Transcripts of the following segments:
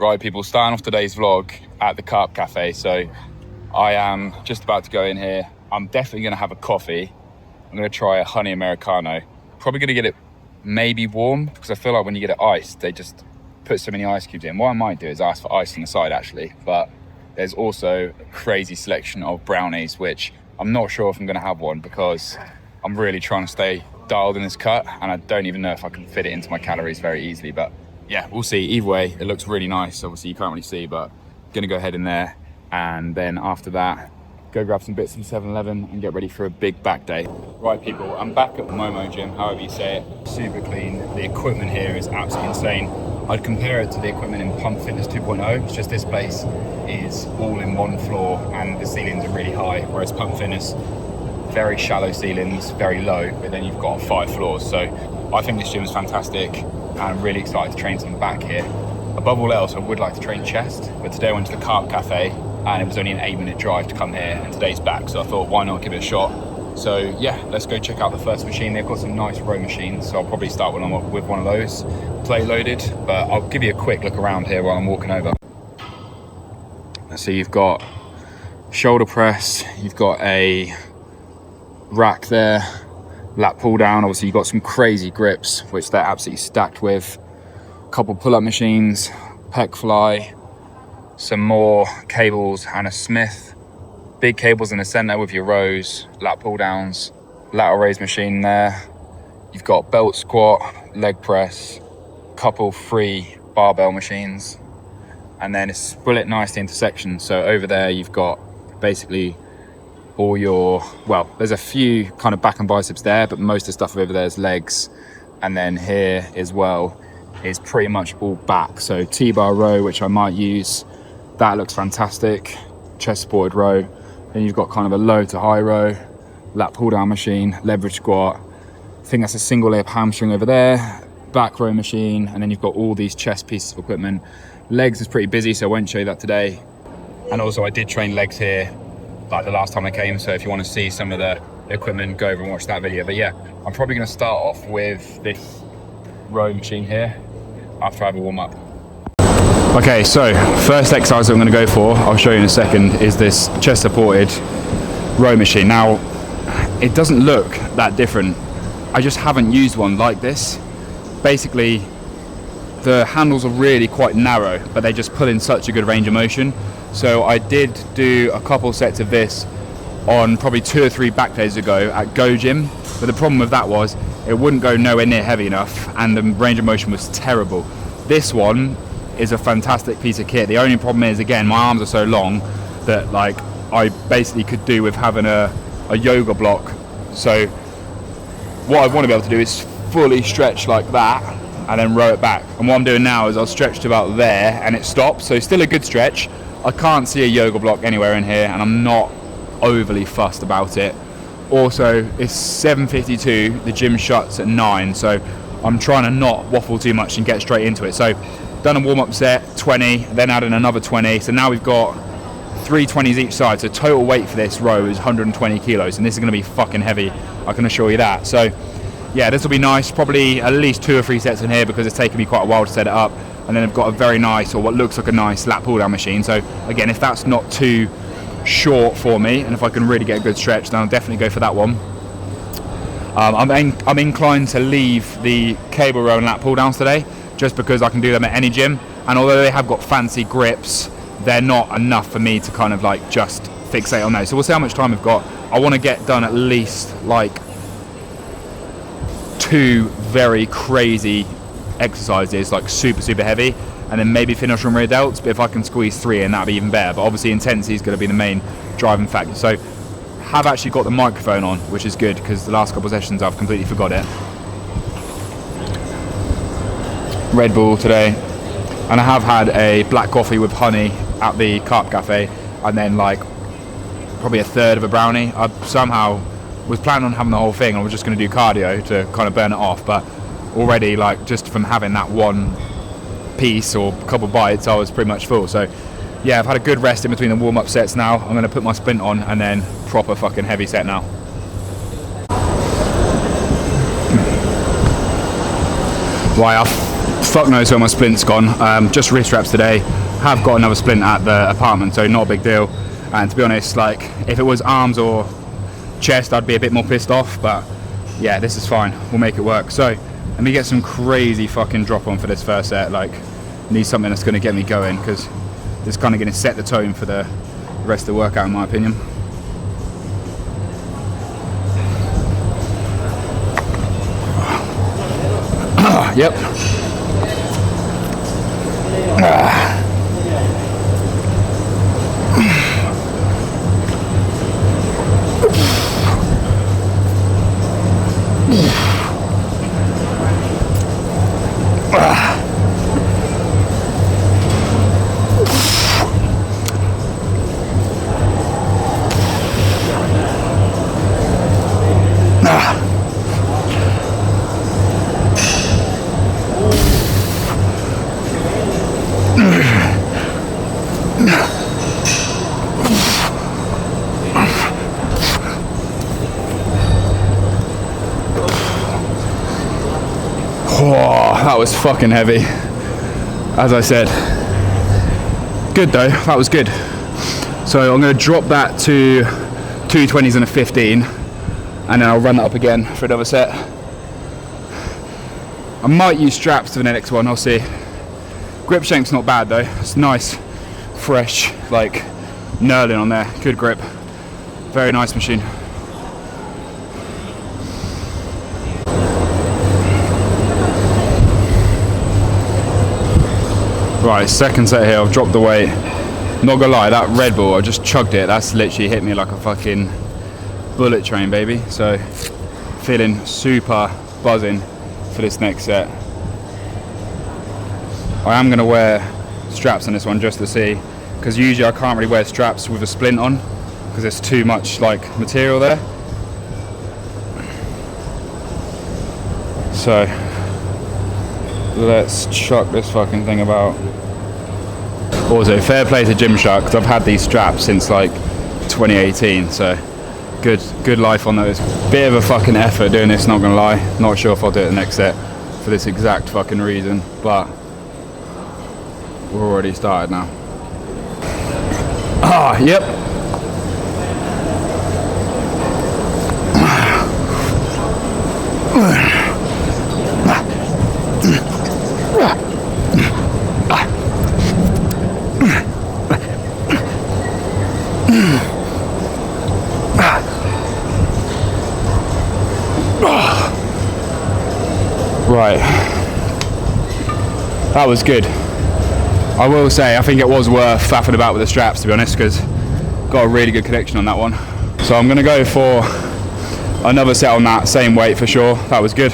Right people, starting off today's vlog at the Carp Cafe. So I am just about to go in here. I'm definitely gonna have a coffee. I'm gonna try a honey Americano. Probably gonna get it maybe warm, because I feel like when you get it iced, they just put so many ice cubes in. What I might do is ask for ice on the side actually, but there's also a crazy selection of brownies, which I'm not sure if I'm gonna have one because I'm really trying to stay dialed in this cut, and I don't even know if I can fit it into my calories very easily, but yeah, we'll see. Either way, it looks really nice. Obviously you can't really see, but gonna go ahead in there, and then after that, go grab some bits from 7-Eleven and get ready for a big back day. Right people, I'm back at the Momo gym, however you say it. Super clean. The equipment here is absolutely insane. I'd compare it to the equipment in Pump Fitness 2.0. It's just this place is all in one floor and the ceilings are really high, whereas Pump Fitness, very shallow ceilings, very low, but then you've got 5 floors. So I think this gym is fantastic, and I'm really excited to train some back here. Above all else, I would like to train chest, but today I went to the Carp Cafe and it was only an 8-minute drive to come here, and today's back, so I thought why not give it a shot. So yeah, let's go check out the first machine. They've got some nice row machines, so I'll probably start with one of those, plate loaded, but I'll give you a quick look around here while I'm walking over. So you've got shoulder press, you've got a rack there, lat pull down, obviously you've got some crazy grips, which they're absolutely stacked with, a couple pull-up machines, pec fly, some more cables and a Smith, big cables in the center with your rows, lat pull downs, lateral raise machine there. You've got belt squat, leg press, couple free barbell machines, and then it's split nicely into sections. So over there you've got basically all your, well, there's a few kind of back and biceps there, but most of the stuff over there is legs. And then here as well is pretty much all back. So T-bar row, which I might use, that looks fantastic. Chest supported row. Then you've got kind of a low to high row, lat pull down machine, leverage squat. I think that's a single layup hamstring over there, back row machine, and then you've got all these chest pieces of equipment. Legs is pretty busy, so I won't show you that today. And also I did train legs here like the last time I came, so if you want to see some of the equipment, go over and watch that video. But yeah, I'm probably going to start off with this row machine here after I have a warm up. Okay, so first exercise I'm going to go for, I'll show you in a second, is this chest supported row machine. Now, it doesn't look that different. I just haven't used one like this. Basically, the handles are really quite narrow, but they just pull in such a good range of motion. So I did do a couple sets of this on probably 2 or 3 back days ago at Go Gym, but the problem with that was it wouldn't go nowhere near heavy enough and the range of motion was terrible. This one is a fantastic piece of kit. The only problem is, again, my arms are so long that like I basically could do with having a yoga block. So what I want to be able to do is fully stretch like that and then row it back. And what I'm doing now is I'll stretch to about there and it stops, so still a good stretch. I can't see a yoga block anywhere in here and I'm not overly fussed about it. Also, it's 7:52, the gym shuts at 9, so I'm trying to not waffle too much and get straight into it. So done a warm-up set, 20, then added another 20, so now we've got 3 20s each side, so total weight for this row is 120 kilos, and this is going to be fucking heavy, I can assure you that. So yeah, this will be nice, probably at least 2 or 3 sets in here because it's taken me quite a while to set it up. And then I've got a very nice, or what looks like a nice lat pull down machine. So again, if that's not too short for me, and if I can really get a good stretch, then I'll definitely go for that one. I'm inclined to leave the cable row and lat pull downs today, just because I can do them at any gym. And although they have got fancy grips, they're not enough for me to kind of like just fixate on those. So we'll see how much time we've got. I want to get done at least like 2 very crazy exercises, like super heavy, and then maybe finish on rear delts. But if I can squeeze 3 in, that'd be even better. But obviously intensity is going to be the main driving factor. So have actually got the microphone on, which is good because the last couple of sessions I've completely forgot it. Red Bull today, and I have had a black coffee with honey at the Carp Cafe, and then like probably a third of a brownie. I somehow was planning on having the whole thing. I was just going to do cardio to kind of burn it off, but already like just from having that one piece or a couple bites, I was pretty much full. So yeah, I've had a good rest in between the warm-up sets now. I'm going to put my splint on and then proper fucking heavy set now. Right, fuck knows where my splint's gone. Just wrist wraps today. Have got another splint at the apartment, so not a big deal. And to be honest, like, if it was arms or chest, I'd be a bit more pissed off, but yeah, this is fine. We'll make it work. So let me get some crazy fucking drop on for this first set. Like, need something that's going to get me going, because this is kind of going to set the tone for the rest of the workout, in my opinion. Yep. Oh, that was fucking heavy, as I said. Good though, that was good. So I'm going to drop that to 220s and a 15, and then I'll run that up again for another set. I might use straps to the next one, I'll see. Grip shape's not bad though, it's nice, fresh, like knurling on there, good grip. Very nice machine. Right, second set here, I've dropped the weight. Not gonna lie, that Red Bull, I just chugged it. That's literally hit me like a fucking bullet train, baby. So, feeling super buzzing for this next set. I am gonna wear straps on this one just to see, because usually I can't really wear straps with a splint on, because there's too much like material there. So, let's chuck this fucking thing about. Also, fair play to Gymshark, because I've had these straps since like 2018, so good life on those. Bit of a fucking effort doing this, not gonna lie. Not sure if I'll do it the next set for this exact fucking reason, but we're already started now. Ah, yep. Right, that was good. I will say, I think it was worth faffing about with the straps, to be honest, because got a really good connection on that one. So I'm gonna go for another set on that same weight for sure. That was good.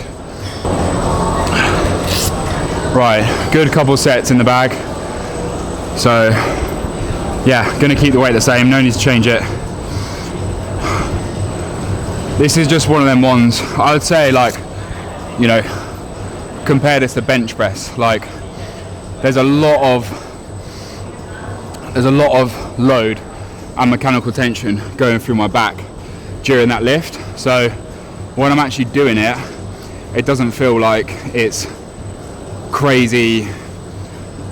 Right, good couple sets in the bag. So yeah, gonna keep the weight the same, no need to change it. This is just one of them ones, I would say, like, you know, compare this to bench press. Like, there's a lot of load and mechanical tension going through my back during that lift. So when I'm actually doing it, it doesn't feel like it's crazy,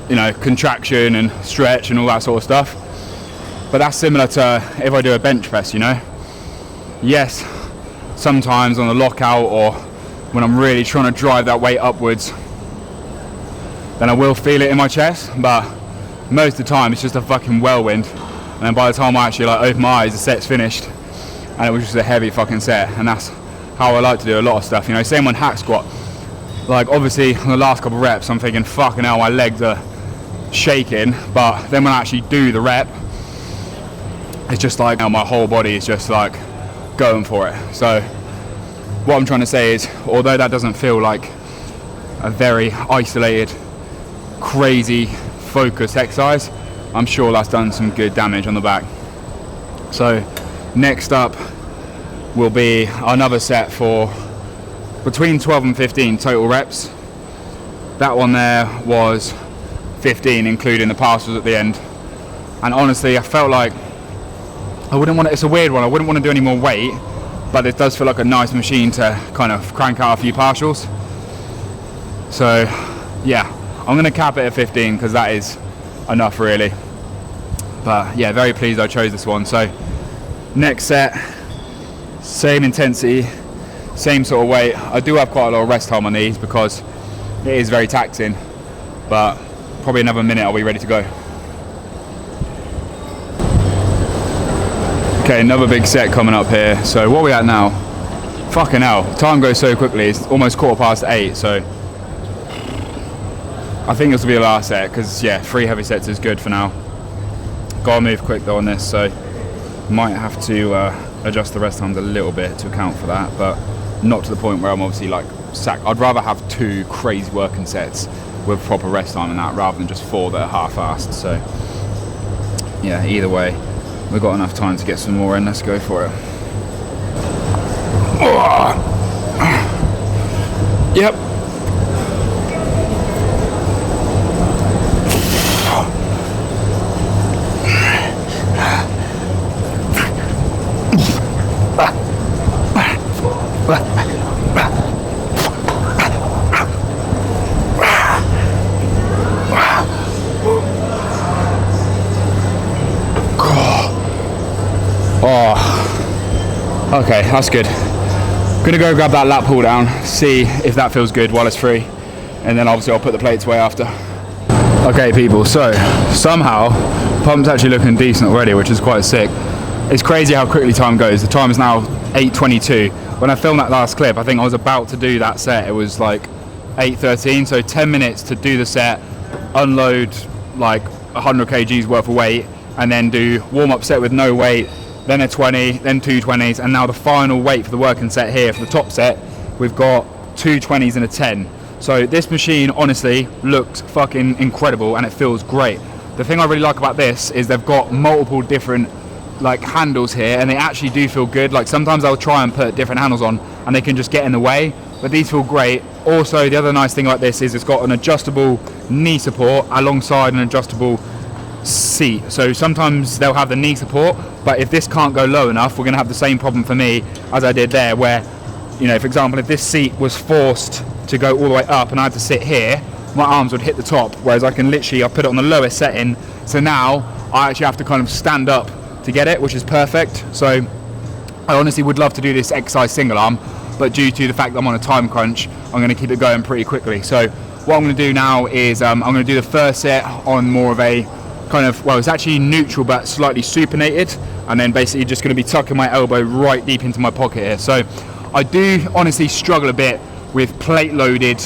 you know, contraction and stretch and all that sort of stuff. But that's similar to if I do a bench press, you know. Yes, sometimes on the lockout or when I'm really trying to drive that weight upwards, then I will feel it in my chest, but most of the time it's just a fucking whirlwind. And then by the time I actually like open my eyes, the set's finished, and it was just a heavy fucking set. And that's how I like to do a lot of stuff, you know. Same on hack squat. Like, obviously on the last couple of reps I'm thinking, fucking hell, my legs are shaking, but then when I actually do the rep, it's just like, you know, my whole body is just like going for it. So what I'm trying to say is, although that doesn't feel like a very isolated, crazy, focused exercise, I'm sure that's done some good damage on the back. So next up will be another set for between 12 and 15 total reps. That one there was 15, including the partials at the end. And honestly, I felt like I wouldn't want to, it's a weird one, I wouldn't want to do any more weight, but it does feel like a nice machine to kind of crank out a few partials. So yeah, I'm gonna cap it at 15 because that is enough really. But yeah, very pleased I chose this one. So next set, same intensity, same sort of weight. I do have quite a lot of rest time on these because it is very taxing, but probably another minute I'll be ready to go. Okay, another big set coming up here. So what are we at now? Fucking hell, time goes so quickly. It's almost 8:15, so I think this will be the last set because yeah, 3 heavy sets is good for now. Gotta move quick though on this, so might have to adjust the rest times a little bit to account for that, but not to the point where I'm obviously like sacked. I'd rather have 2 crazy working sets with proper rest time and that rather than just 4 that are half-assed. So yeah, either way, we've got enough time to get some more in. Let's go for it. Yep. Oh, okay, that's good. Gonna go grab that lat pull down, see if that feels good while it's free, and then obviously I'll put the plates away after. Okay people, so somehow pump's actually looking decent already, which is quite sick. It's crazy how quickly time goes. The time is now 8:22. When I filmed that last clip, I think I was about to do that set, it was like 8:13, so 10 minutes to do the set, unload like 100 kgs worth of weight, and then do warm-up set with no weight, then a 20, then 2 20s, and now the final weight for the working set here, for the top set, we've got 2 20s and a 10. So this machine honestly looks fucking incredible and it feels great. The thing I really like about this is they've got multiple different like handles here and they actually do feel good. Like sometimes I'll try and put different handles on and they can just get in the way, but these feel great. Also, the other nice thing about this is it's got an adjustable knee support alongside an adjustable seat. So sometimes they'll have the knee support, but if this can't go low enough, we're going to have the same problem for me as I did there, where, you know, for example, if this seat was forced to go all the way up and I had to sit here, my arms would hit the top, whereas I can literally, I put it on the lowest setting, so now I actually have to kind of stand up to get it, which is perfect. So I honestly would love to do this exercise single arm, but due to the fact that I'm on a time crunch, I'm going to keep it going pretty quickly. So what I'm going to do now is I'm going to do the first set on more of a kind of, well, it's actually neutral but slightly supinated, and then basically just going to be tucking my elbow right deep into my pocket here. So I do honestly struggle a bit with plate loaded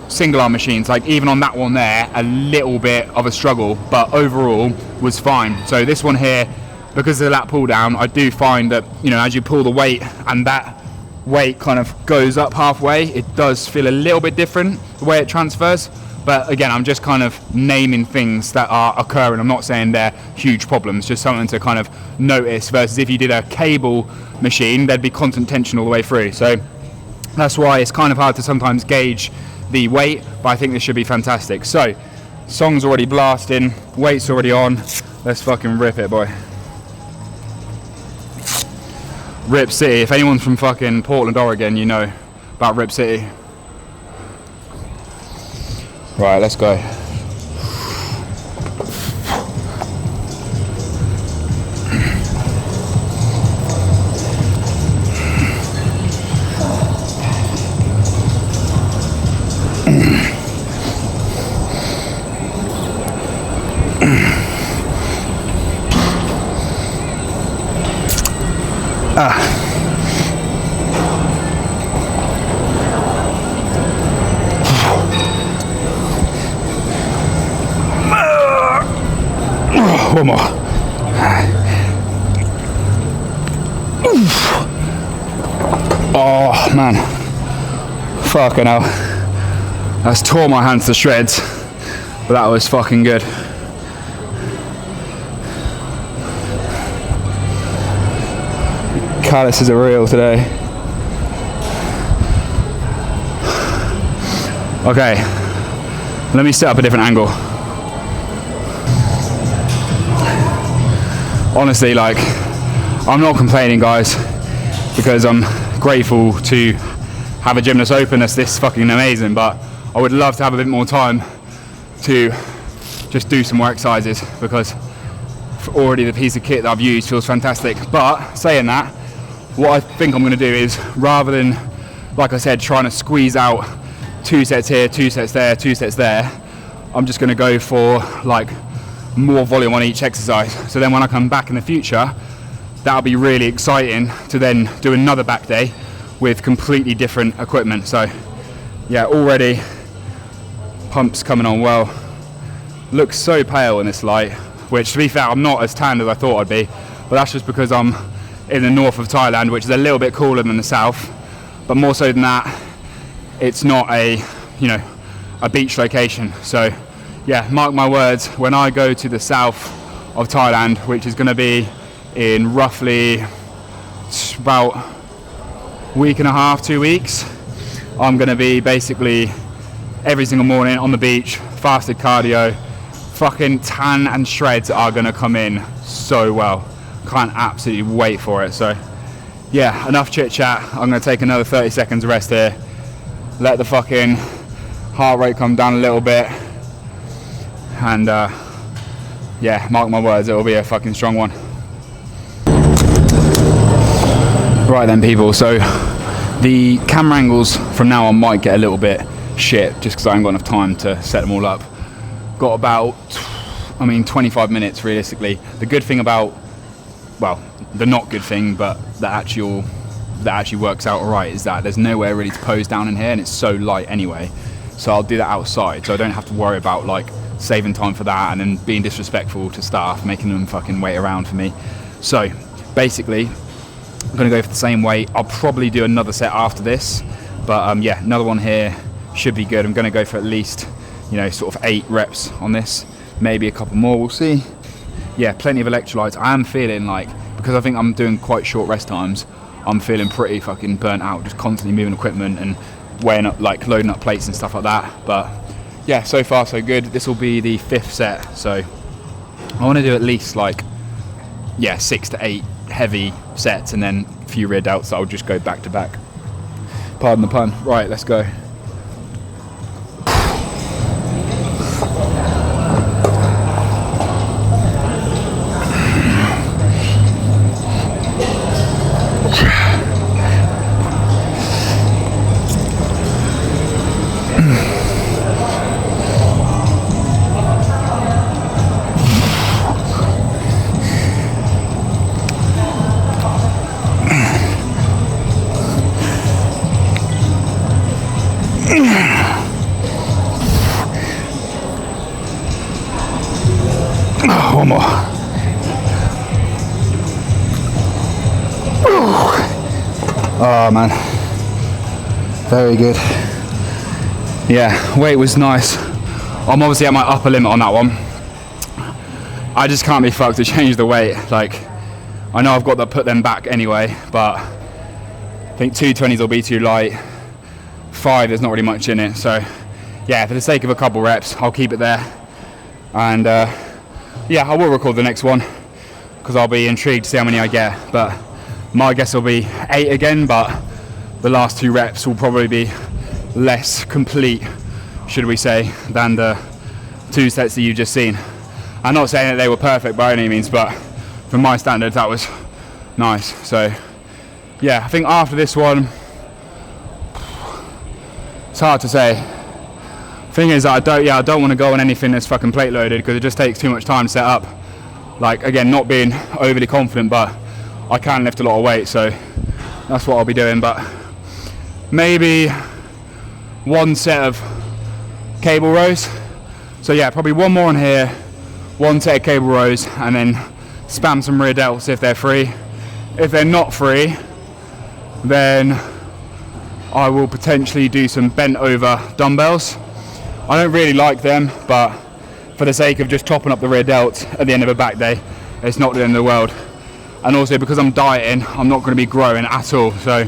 single arm machines. Like even on that one there, a little bit of a struggle, but overall was fine. So this one here, because of the lat pull down, I do find that, you know, as you pull the weight and that weight kind of goes up halfway, it does feel a little bit different the way it transfers. But again, I'm just kind of naming things that are occurring. I'm not saying they're huge problems, just something to kind of notice, versus if you did a cable machine, there'd be constant tension all the way through. So that's why it's kind of hard to sometimes gauge the weight, but I think this should be fantastic. So song's already blasting, weight's already on. Let's fucking rip it, boy. Rip City. If anyone's from fucking Portland, Oregon, you know about Rip City. Right, let's go. One more. Oh man, fucking hell, that's tore my hands to shreds, but that was fucking good. Calluses are real today. Okay, let me set up a different angle. Honestly, like, I'm not complaining, guys, because I'm grateful to have a gym that's open that's this fucking amazing, but I would love to have a bit more time to just do some more exercises, because already the piece of kit that I've used feels fantastic. But saying that, what I think I'm going to do is, rather than, like I said, trying to squeeze out 2 sets here, 2 sets there, 2 sets there, I'm just going to go for like more volume on each exercise. So then when I come back in the future, that'll be really exciting to then do another back day with completely different equipment. So yeah, already pumps coming on well. Looks so pale in this light, which, to be fair, I'm not as tanned as I thought I'd be, but that's just because I'm in the north of Thailand, which is a little bit cooler than the south. But more so than that, it's not a, you know, a beach location. So yeah, mark my words, when I go to the south of Thailand, which is going to be in roughly about a week and a half, 2 weeks, I'm going to be basically every single morning on the beach, fasted cardio. Fucking tan and shreds are going to come in so well. Can't absolutely wait for it. So yeah, enough chit chat. I'm going to take another 30 seconds rest here, let the fucking heart rate come down a little bit, and yeah, mark my words, it'll be a fucking strong one. Right then, people, so the camera angles from now on might get a little bit shit just because I haven't got enough time to set them all up. Got about, 25 minutes realistically. The good thing about, well, the not good thing, but that actually works out alright, is that there's nowhere really to pose down in here, and it's so light anyway. So I'll do that outside, so I don't have to worry about like saving time for that and then being disrespectful to staff, making them fucking wait around for me. So basically, I'm gonna go for the same weight. I'll probably do another set after this, but yeah, another one here should be good. I'm gonna go for at least, sort of 8 reps on this, maybe a couple more, we'll see. Yeah, plenty of electrolytes. I am feeling like, because I think I'm doing quite short rest times, I'm feeling pretty fucking burnt out, just constantly moving equipment and weighing up, like loading up plates and stuff like that. But yeah, so far so good. This will be the 5th set, so I want to do at least 6 to 8 heavy sets, and then a few rear delts that I'll just go back to back. Pardon the pun. Right, let's go. One more. Oh man, very good. Yeah, weight was nice. I'm obviously at my upper limit on that one. I just can't be fucked to change the weight. Like, I know I've got to put them back anyway, but I think 220s will be too light. 5, there's not really much in it. So yeah, for the sake of a couple reps, I'll keep it there. And yeah, I will record the next one because I'll be intrigued to see how many I get. But my guess will be 8 again, but the last 2 reps will probably be less complete, should we say, than the 2 sets that you've just seen. I'm not saying that they were perfect by any means, but from my standards, that was nice. So yeah, I think after this one, it's hard to say. Thing is, I don't want to go on anything that's fucking plate loaded, because it just takes too much time to set up. Like, again, not being overly confident, but I can lift a lot of weight, so that's what I'll be doing. But maybe 1 set of cable rows. So yeah, probably 1 more on here, 1 set of cable rows, and then spam some rear delts if they're free. If they're not free, then I will potentially do some bent over dumbbells. I don't really like them, but for the sake of just topping up the rear delts at the end of a back day, it's not the end of the world. And also, because I'm dieting, I'm not going to be growing at all. So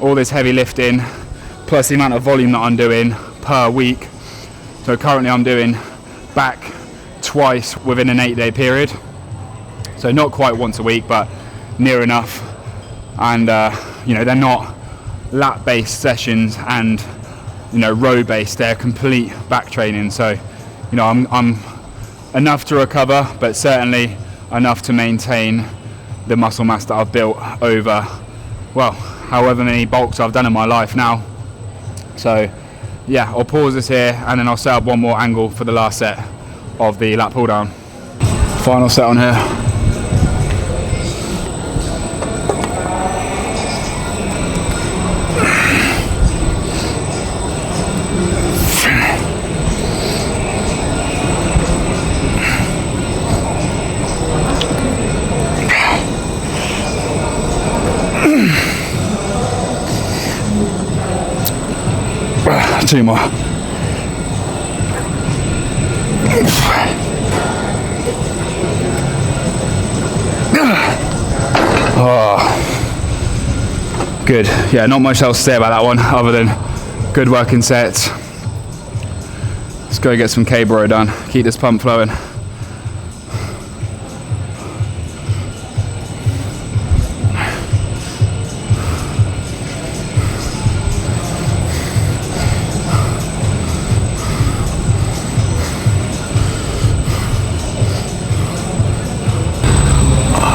all this heavy lifting, plus the amount of volume that I'm doing per week. So currently I'm doing back twice within an 8-day period. So not quite once a week, but near enough. And they're not lap based sessions and, you know, row based, they're complete back training. So, you know, I'm enough to recover, but certainly enough to maintain the muscle mass that I've built over, well, however many bulks I've done in my life now. So yeah, I'll pause this here and then I'll set up one more angle for the last set of the lat pull down. Final set on here. Two more. Oh, good. Yeah, not much else to say about that one other than good working sets. Let's go get some K-bro done. Keep this pump flowing.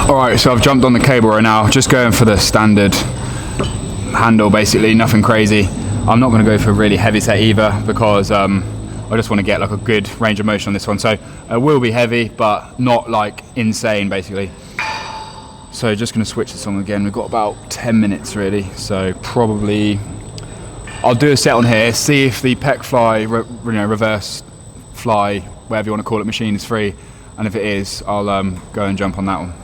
Alright, so I've jumped on the cable right now, just going for the standard handle basically, nothing crazy. I'm not going to go for a really heavy set either because I just want to get like a good range of motion on this one. So it will be heavy, but not like insane basically. So just going to switch this on again. We've got about 10 minutes really, so probably I'll do a set on here, see if the pec fly, reverse fly, whatever you want to call it, machine is free, and if it is, I'll go and jump on that one.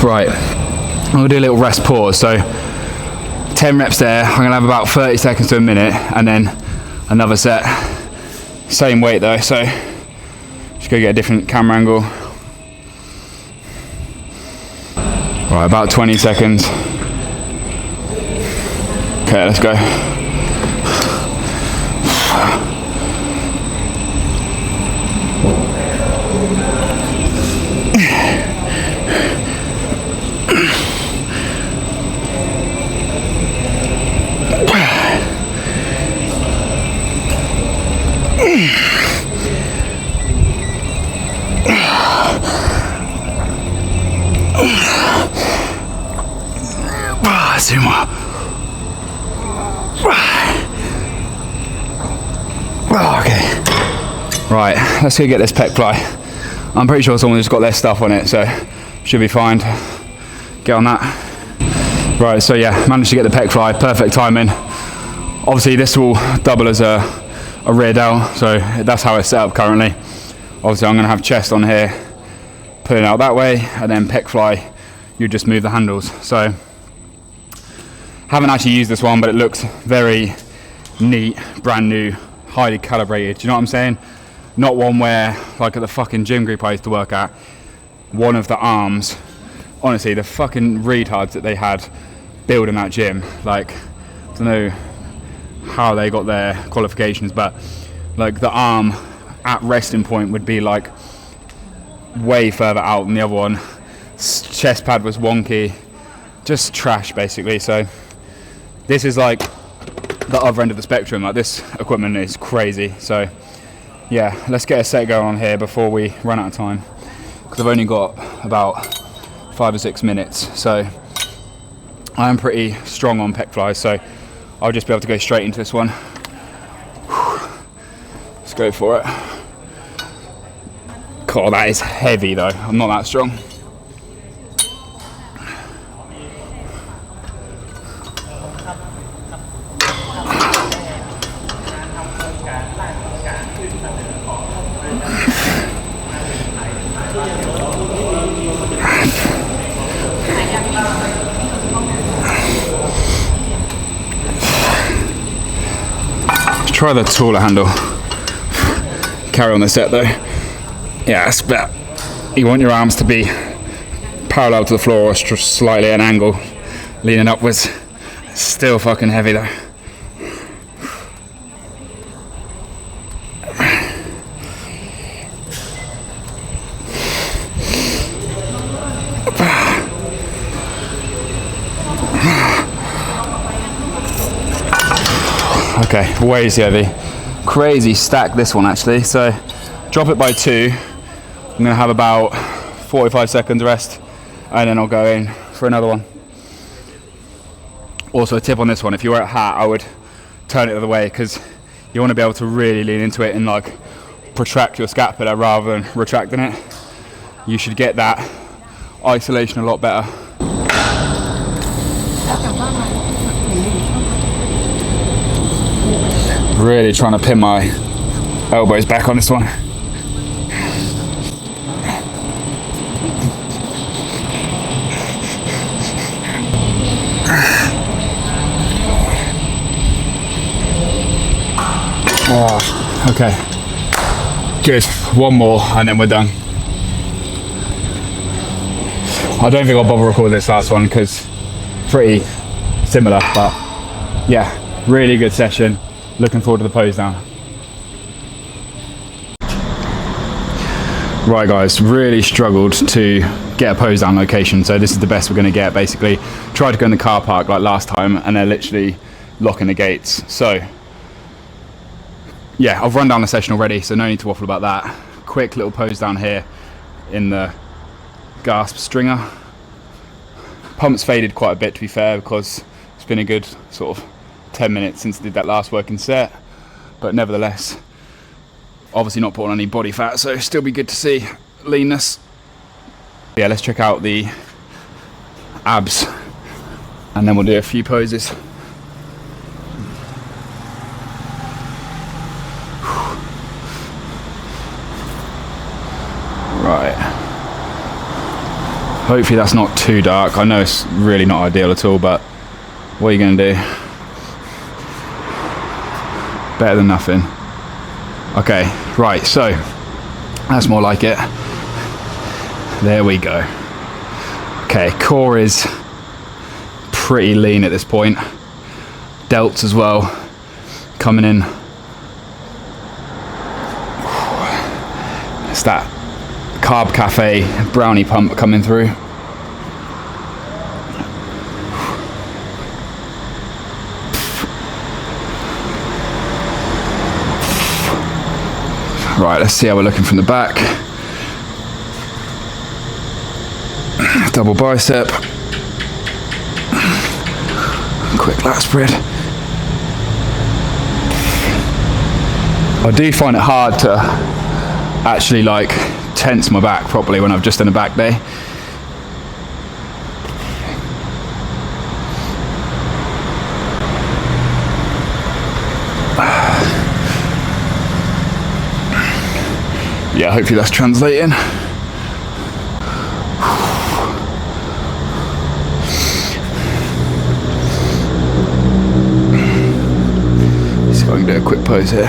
Right, I'm gonna do a little rest pause. So 10 reps there, I'm gonna have about 30 seconds to a minute and then another set. Same weight though, so just go get a different camera angle. Right, about 20 seconds. Okay, let's go. Two more. Okay. Right, let's go get this pec fly. I'm pretty sure someone just got their stuff on it, so should be fine. Get on that. Right, so yeah, managed to get the pec fly, perfect timing. Obviously this will double as a rear dowel, so that's how it's set up currently. Obviously I'm gonna have chest on here, pulling out that way, and then pec fly, you just move the handles. So haven't actually used this one, but it looks very neat, brand new, highly calibrated. Do you know what I'm saying? Not one where, like at the fucking gym group I used to work at, one of the arms, honestly, the fucking retards that they had building that gym, like, I don't know how they got their qualifications, but like the arm at resting point would be like way further out than the other one. Chest pad was wonky, just trash basically. So this is like the other end of the spectrum. Like this equipment is crazy. So yeah, let's get a set going on here before we run out of time, because I've only got about 5 or 6 minutes. So I am pretty strong on pec flies, so I'll just be able to go straight into this one. Let's go for it. God, that is heavy though. I'm not that strong. try the taller handle. Carry on the set though. Yeah, that's better. You want your arms to be parallel to the floor or just slightly at an angle, leaning upwards. Still fucking heavy though. Okay, way too heavy. Crazy stack this one actually. So drop it by 2. I'm gonna have about 45 seconds rest and then I'll go in for another one. Also a tip on this one, if you wear a hat, I would turn it the other way because you want to be able to really lean into it and like protract your scapula rather than retracting it. You should get that isolation a lot better. Really trying to pin my elbows back on this one. Oh, okay. Good. One more and then we're done. I don't think I'll bother recording this last one because pretty similar, but yeah, really good session. Looking forward to the pose down. Right guys, really struggled to get a pose down location, so this is the best we're going to get basically. Tried to go in the car park like last time and they're literally locking the gates. So yeah, I've run down the session already, so no need to waffle about that. Quick little pose down here in the gasp stringer. Pump's faded quite a bit to be fair because it's been a good sort of 10 minutes since I did that last working set, but nevertheless obviously not putting on any body fat, so still be good to see leanness. Yeah, let's check out the abs and then we'll do a few poses. Right, hopefully that's not too dark. I know it's really not ideal at all, but what are you gonna do? Better than nothing. Okay, right, so that's more like it. There we go. Okay, core is pretty lean at this point. Delts as well, coming in. It's that Carb Cafe brownie pump coming through. Right, let's see how we're looking from the back. Double bicep. Quick lat spread. I do find it hard to actually like tense my back properly when I've just done a back day. Yeah, hopefully that's translating. See if I can do a quick pose here.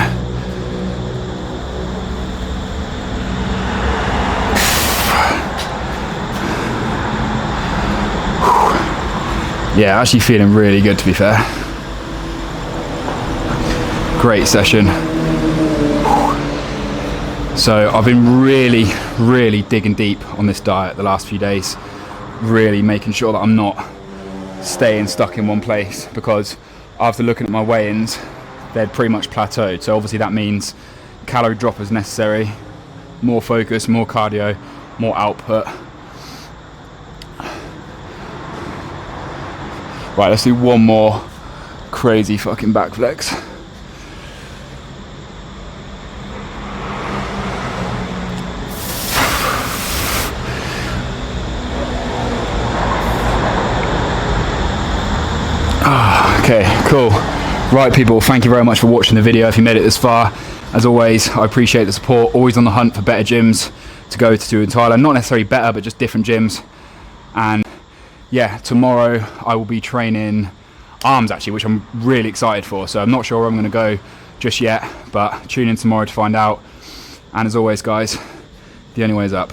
Yeah, actually feeling really good to be fair. Great session. So I've been really digging deep on this diet the last few days, really making sure that I'm not staying stuck in one place, because after looking at my weigh-ins, they'd pretty much plateaued. So obviously that means calorie drop is necessary, more focus, more cardio, more output. Right, let's do one more crazy fucking back flex. Okay, cool. Right people, thank you very much for watching the video if you made it this far. As always, I appreciate the support. Always on the hunt for better gyms to go to in Thailand. Not necessarily better, but just different gyms. And yeah, tomorrow I will be training arms actually, which I'm really excited for. So I'm not sure where I'm going to go just yet, but tune in tomorrow to find out. And as always, guys, the only way is up.